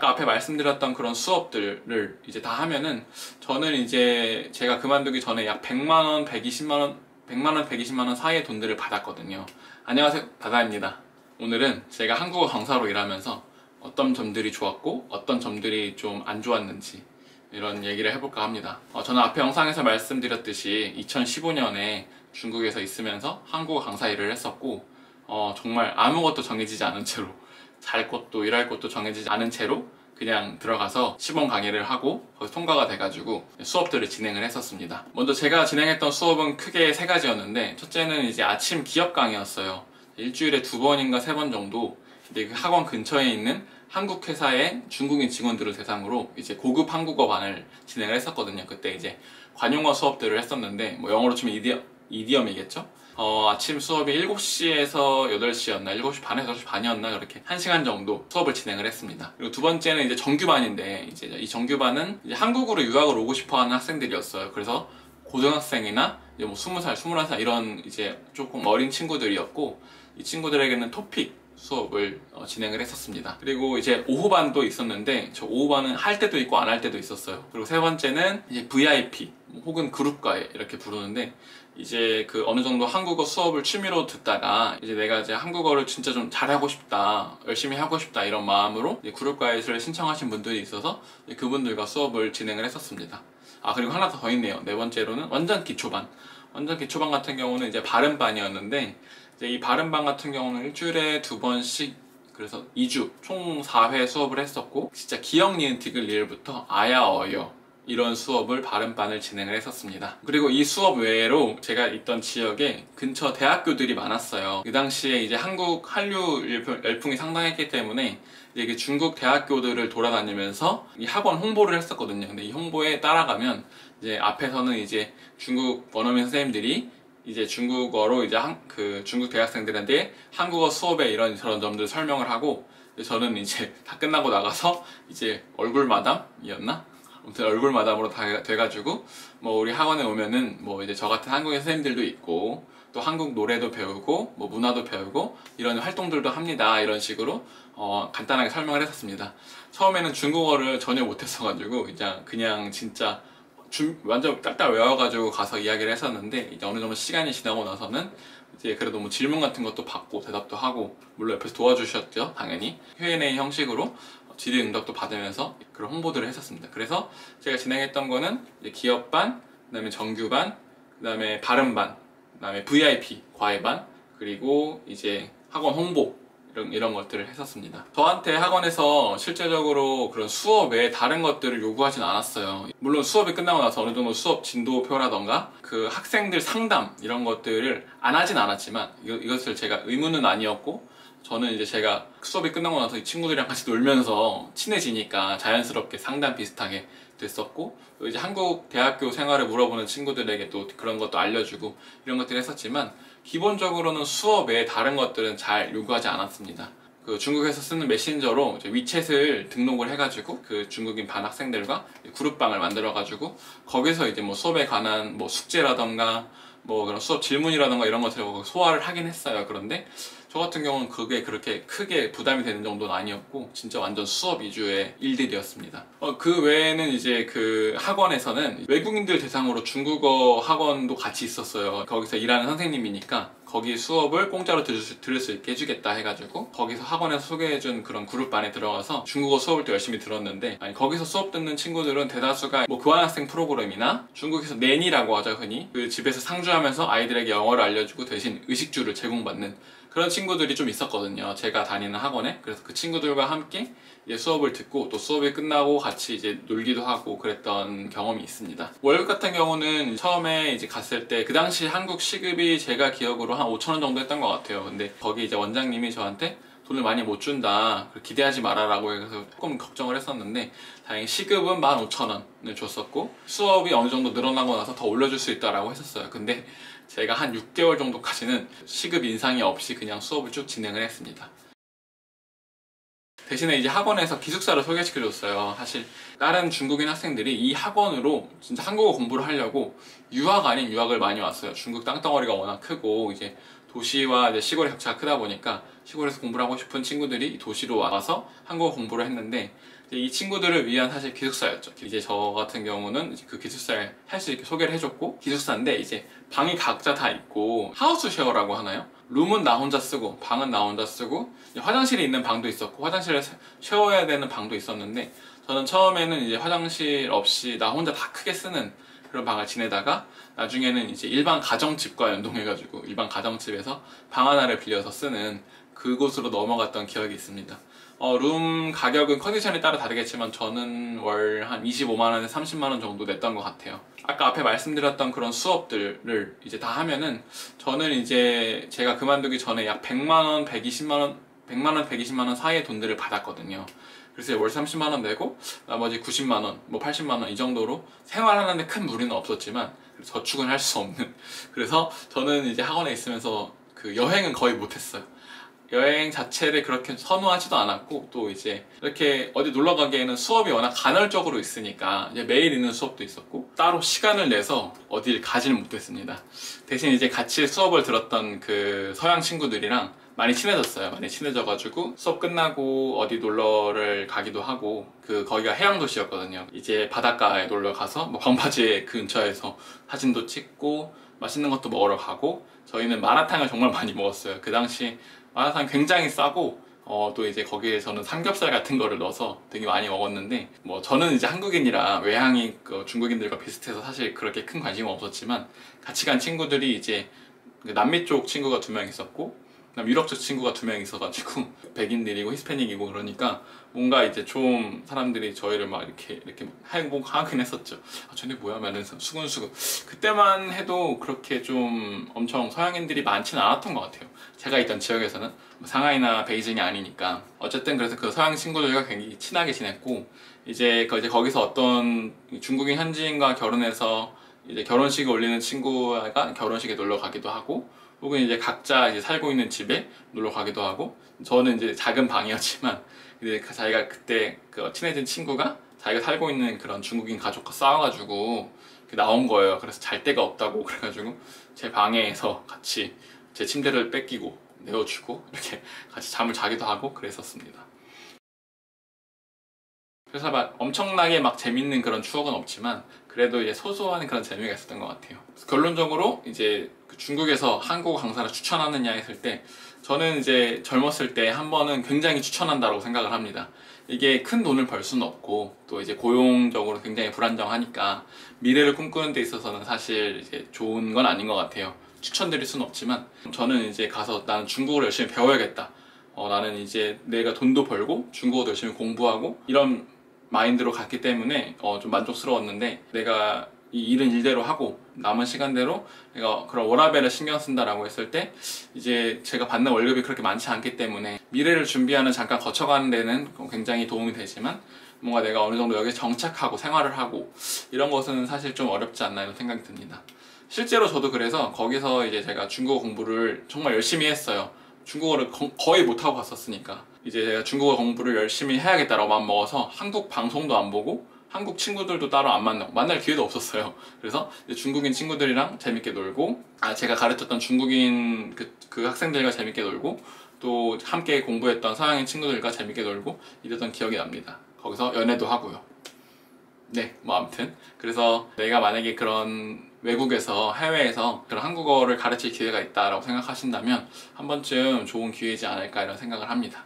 아까 앞에 말씀드렸던 그런 수업들을 이제 다 하면은 저는 이제 제가 그만두기 전에 약 100만원, 120만원, 100만원, 120만원 사이의 돈들을 받았거든요. 안녕하세요, 다다입니다. 오늘은 제가 한국어 강사로 일하면서 어떤 점들이 좋았고 어떤 점들이 좀 안 좋았는지 이런 얘기를 해볼까 합니다. 저는 앞에 영상에서 말씀드렸듯이 2015년에 중국에서 있으면서 한국어 강사 일을 했었고 정말 아무것도 정해지지 않은 채로 잘 것도 일할 것도 정해지지 않은 채로 그냥 들어가서 시범 강의를 하고 거기서 통과가 돼가지고 수업들을 진행을 했었습니다. 먼저 제가 진행했던 수업은 크게 세 가지였는데, 첫째는 이제 아침 기업 강의였어요. 일주일에 2번인가 3번 정도 이제 그 학원 근처에 있는 한국 회사의 중국인 직원들을 대상으로 이제 고급 한국어반을 진행을 했었거든요. 그때 이제 관용어 수업들을 했었는데, 뭐 영어로 치면 이디엄이겠죠? 아침 수업이 7시에서 8시였나 7시 반에서 8시 반이었나 그렇게 1시간 정도 수업을 진행을 했습니다. 그리고 두 번째는 이제 정규반인데, 이제 이 정규반은 이제 한국으로 유학을 오고 싶어 하는 학생들이었어요. 그래서 고등학생이나 이제 뭐 20살, 21살 이런 이제 조금 어린 친구들이었고, 이 친구들에게는 토픽 수업을 진행을 했었습니다. 그리고 이제 오후반도 있었는데, 저 오후반은 할 때도 있고 안 할 때도 있었어요. 그리고 세 번째는 이제 VIP 혹은 그룹과외 이렇게 부르는데, 이제 그 어느 정도 한국어 수업을 취미로 듣다가 이제 내가 이제 한국어를 진짜 좀 잘하고 싶다, 열심히 하고 싶다 이런 마음으로 이제 그룹과외를 신청하신 분들이 있어서 그분들과 수업을 진행을 했었습니다. 그리고 하나 더 있네요. 네 번째로는 완전 기초반. 완전 기초반 같은 경우는 이제 발음반이었는데, 이제 이 발음반 같은 경우는 일주일에 2번씩, 그래서 2주 총 4회 수업을 했었고, 진짜 기역, 니은, 디귿, 리을부터 아야, 어여 이런 수업을 발음반을 진행을 했었습니다. 그리고 이 수업 외에로 제가 있던 지역에 근처 대학교들이 많았어요. 그 당시에 이제 한국 한류 열풍이 상당했기 때문에 이제 중국 대학교들을 돌아다니면서 이 학원 홍보를 했었거든요. 근데 이 홍보에 따라가면 이제 앞에서는 이제 중국 원어민 선생님들이 이제 중국어로 이제 그 중국 대학생들한테 한국어 수업에 이런 저런 점들 설명을 하고, 저는 이제 다 끝나고 나가서 이제 얼굴 마담이었나? 아무튼 얼굴 마담으로 다 돼가지고 뭐 우리 학원에 오면은 뭐 이제 저 같은 한국인 선생님들도 있고 또 한국 노래도 배우고 뭐 문화도 배우고 이런 활동들도 합니다, 이런 식으로 간단하게 설명을 했었습니다. 처음에는 중국어를 전혀 못했어가지고 그냥 진짜 완전 딱딱 외워가지고 가서 이야기를 했었는데, 이제 어느 정도 시간이 지나고 나서는 이제 그래도 뭐 질문 같은 것도 받고 대답도 하고, 물론 옆에서 도와주셨죠, 당연히. Q&A 형식으로 질의응답도 받으면서 그런 홍보들을 했었습니다. 그래서 제가 진행했던 거는 이제 기업반, 그 다음에 정규반, 그 다음에 발음반, 그 다음에 VIP 과외반, 그리고 이제 학원 홍보 이런 것들을 했었습니다. 저한테 학원에서 실제적으로 그런 수업 외에 다른 것들을 요구하진 않았어요. 물론 수업이 끝나고 나서 어느 정도 수업 진도표라던가 그 학생들 상담 이런 것들을 안 하진 않았지만, 이것을 제가 의무는 아니었고, 저는 이제 제가 수업이 끝나고 나서 이 친구들이랑 같이 놀면서 친해지니까 자연스럽게 상담 비슷하게 됐었고, 또 이제 한국 대학교 생활을 물어보는 친구들에게 또 그런 것도 알려주고 이런 것들을 했었지만, 기본적으로는 수업 외에 다른 것들은 잘 요구하지 않았습니다. 그 중국에서 쓰는 메신저로 이제 위챗을 등록을 해가지고 그 중국인 반 학생들과 그룹방을 만들어가지고 거기서 이제 뭐 수업에 관한 뭐 숙제라던가 뭐 그런 수업 질문이라던가 이런 것들을 소화를 하긴 했어요. 그런데 저 같은 경우는 그게 그렇게 크게 부담이 되는 정도는 아니었고, 진짜 완전 수업 위주의 일들이었습니다. 그 외에는 이제 그 학원에서는 외국인들 대상으로 중국어 학원도 같이 있었어요. 거기서 일하는 선생님이니까 거기 수업을 공짜로 들을 수 있게 해주겠다 해가지고 거기서 학원에서 소개해준 그런 그룹반에 들어가서 중국어 수업을 또 열심히 들었는데, 거기서 수업 듣는 친구들은 대다수가 뭐 교환학생 프로그램이나 중국에서 낸이라고 하죠, 흔히. 그 집에서 상주하면서 아이들에게 영어를 알려주고 대신 의식주를 제공받는 그런 친구들이 좀 있었거든요, 제가 다니는 학원에. 그래서 그 친구들과 함께 이제 수업을 듣고 또 수업이 끝나고 같이 이제 놀기도 하고 그랬던 경험이 있습니다. 월급 같은 경우는 처음에 이제 갔을 때 그 당시 한국 시급이 제가 기억으로 한 5,000원 정도 했던 것 같아요. 근데 거기 이제 원장님이 저한테 돈을 많이 못 준다, 기대하지 말아라고 해서 조금 걱정을 했었는데, 다행히 시급은 15,000원을 줬었고 수업이 어느 정도 늘어나고 나서 더 올려줄 수 있다라고 했었어요. 근데 제가 한 6개월 정도까지는 시급 인상이 없이 그냥 수업을 쭉 진행을 했습니다. 대신에 이제 학원에서 기숙사를 소개시켜줬어요. 사실 다른 중국인 학생들이 이 학원으로 진짜 한국어 공부를 하려고 유학 아닌 유학을 많이 왔어요. 중국 땅덩어리가 워낙 크고 이제 도시와 이제 시골의 격차가 크다 보니까 시골에서 공부를 하고 싶은 친구들이 도시로 와서 한국어 공부를 했는데, 이 친구들을 위한 사실 기숙사였죠. 이제 저 같은 경우는 이제 그 기숙사에 사실 이렇게 소개를 해줬고, 기숙사인데 이제 방이 각자 다 있고 하우스 쉐어라고 하나요? 룸은 나 혼자 쓰고 방은 나 혼자 쓰고, 화장실이 있는 방도 있었고 화장실을 쉐어해야 되는 방도 있었는데, 저는 처음에는 이제 화장실 없이 나 혼자 다 크게 쓰는 그런 방을 지내다가 나중에는 이제 일반 가정집과 연동해가지고 일반 가정집에서 방 하나를 빌려서 쓰는 그곳으로 넘어갔던 기억이 있습니다. 룸 가격은 컨디션에 따라 다르겠지만 저는 월 한 25만원에서 30만원 정도 냈던 것 같아요. 아까 앞에 말씀드렸던 그런 수업들을 이제 다 하면은, 저는 이제 제가 그만두기 전에 약 100만원, 120만원 사이의 돈들을 받았거든요. 그래서 월 30만원 내고 나머지 90만원, 뭐 80만원 이 정도로 생활하는데 큰 무리는 없었지만 저축은 할 수 없는, 그래서 저는 이제 학원에 있으면서 그 여행은 거의 못했어요. 여행 자체를 그렇게 선호하지도 않았고, 또 이제 이렇게 어디 놀러 가기에는 수업이 워낙 간헐적으로 있으니까 이제 매일 있는 수업도 있었고, 따로 시간을 내서 어딜 가지는 못했습니다. 대신 이제 같이 수업을 들었던 그 서양 친구들이랑 많이 친해졌어요. 많이 친해져가지고 수업 끝나고 어디 놀러를 가기도 하고, 거기가 해양 도시였거든요. 이제 바닷가에 놀러 가서 뭐 방파제 근처에서 사진도 찍고 맛있는 것도 먹으러 가고, 저희는 마라탕을 정말 많이 먹었어요. 그 당시 마라탕 굉장히 싸고, 또 이제 거기에 저는 삼겹살 같은 거를 넣어서 되게 많이 먹었는데, 뭐 저는 이제 한국인이라 외향이 중국인들과 비슷해서 사실 그렇게 큰 관심은 없었지만, 같이 간 친구들이 이제 남미 쪽 친구가 2명 있었고 유럽 쪽 친구가 2명 있어가지고 백인들이고 히스패닉이고, 그러니까 뭔가 이제 좀 사람들이 저희를 막 이렇게 하긴 했었죠. 쟤네 뭐야? 하면서 수근수근. 그때만 해도 그렇게 좀 엄청 서양인들이 많지는 않았던 것 같아요. 제가 있던 지역에서는 상하이나 베이징이 아니니까. 어쨌든 그래서 그 서양 친구들과 굉장히 친하게 지냈고, 이제 거기서 어떤 중국인 현지인과 결혼해서 이제 결혼식에 올리는 친구가 결혼식에 놀러 가기도 하고, 혹은 이제 각자 이제 살고 있는 집에 놀러 가기도 하고, 저는 이제 작은 방이었지만 이제 자기가 그때 친해진 친구가 자기가 살고 있는 그런 중국인 가족과 싸워가지고 나온 거예요. 그래서 잘 데가 없다고 그래가지고 제 방에서 같이 제 침대를 뺏기고 내어주고 이렇게 같이 잠을 자기도 하고 그랬었습니다. 그래서 막 엄청나게 막 재밌는 그런 추억은 없지만 그래도 이제 소소한 그런 재미가 있었던 것 같아요. 결론적으로 이제 중국에서 한국어 강사를 추천하느냐 했을 때, 저는 이제 젊었을 때 한 번은 굉장히 추천한다고 생각을 합니다. 이게 큰 돈을 벌 수는 없고, 또 이제 고용적으로 굉장히 불안정하니까 미래를 꿈꾸는 데 있어서는 사실 이제 좋은 건 아닌 것 같아요. 추천드릴 수는 없지만, 저는 이제 가서 나는 중국어를 열심히 배워야겠다. 나는 이제 내가 돈도 벌고 중국어도 열심히 공부하고 이런 마인드로 갔기 때문에 좀 만족스러웠는데, 내가 이 일은 일대로 하고 남은 시간대로 내가 그런 워라밸을 신경 쓴다라고 했을 때, 이제 제가 받는 월급이 그렇게 많지 않기 때문에 미래를 준비하는 잠깐 거쳐가는 데는 굉장히 도움이 되지만, 뭔가 내가 어느 정도 여기에 정착하고 생활을 하고 이런 것은 사실 좀 어렵지 않나 이런 생각이 듭니다. 실제로 저도 그래서 거기서 이제 제가 중국어 공부를 정말 열심히 했어요. 중국어를 거의 못하고 갔었으니까 이제 제가 중국어 공부를 열심히 해야겠다라고 마음먹어서 한국 방송도 안 보고 한국 친구들도 따로 안 만나고, 만날 기회도 없었어요. 그래서 이제 중국인 친구들이랑 재밌게 놀고, 제가 가르쳤던 중국인 그 학생들과 재밌게 놀고, 또 함께 공부했던 서양인 친구들과 재밌게 놀고 이랬던 기억이 납니다. 거기서 연애도 하고요. 네, 뭐 아무튼 그래서 내가 만약에 그런 외국에서, 해외에서 그런 한국어를 가르칠 기회가 있다라고 생각하신다면 한 번쯤 좋은 기회이지 않을까 이런 생각을 합니다.